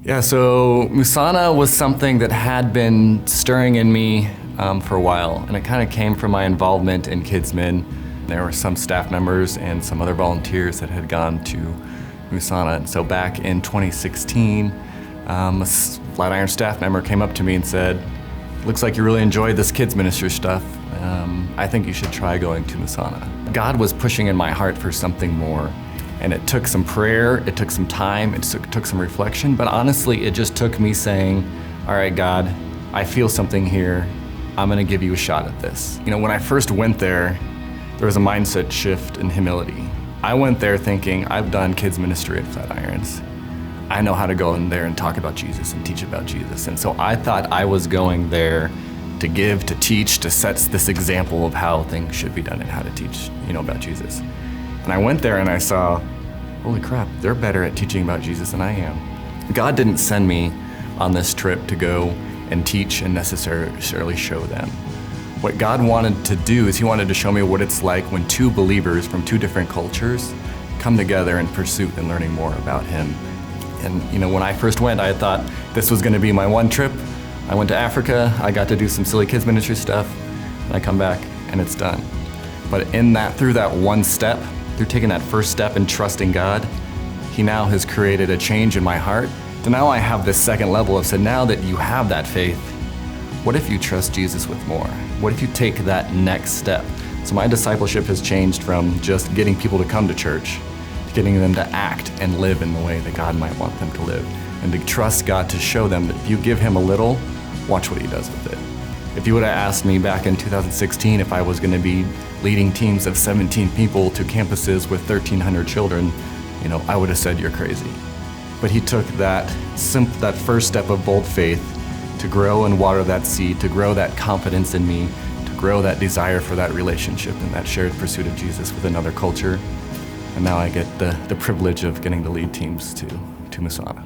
Yeah, so Musana was something that had been stirring in me for a while, and it kind of came from my involvement in KidsMin. There were some staff members and some other volunteers that had gone to Musana, and so back in 2016, a Flatirons staff member came up to me and said, "Looks like you really enjoyed this kids ministry stuff. I think you should try going to Musana." God was pushing in my heart for something more. And it took some prayer, it took some time, it took some reflection, but honestly, it just took me saying, all right, God, I feel something here. I'm gonna give you a shot at this. You know, when I first went there was a mindset shift in humility. I went there thinking, I've done kids ministry at Flatirons. I know how to go in there and talk about Jesus and teach about Jesus. And so I thought I was going there to give, to teach, to set this example of how things should be done and how to teach, about Jesus. And I went there and I saw, holy crap, they're better at teaching about Jesus than I am. God didn't send me on this trip to go and teach and necessarily show them. What God wanted to do is He wanted to show me what it's like when two believers from two different cultures come together in pursuit and learning more about Him. And when I first went, I thought this was gonna be my one trip. I went to Africa, I got to do some silly kids ministry stuff, and I come back and it's done. But through that one step, through taking that first step and trusting God, He now has created a change in my heart. So now I have this second level of, so now that you have that faith, what if you trust Jesus with more? What if you take that next step? So my discipleship has changed from just getting people to come to church, to getting them to act and live in the way that God might want them to live, and to trust God to show them that if you give Him a little, watch what He does with it. If you would have asked me back in 2016 if I was going to be leading teams of 17 people to campuses with 1,300 children, I would have said you're crazy. But He took that first step of bold faith to grow and water that seed, to grow that confidence in me, to grow that desire for that relationship and that shared pursuit of Jesus with another culture. And now I get the privilege of getting to lead teams to Musana.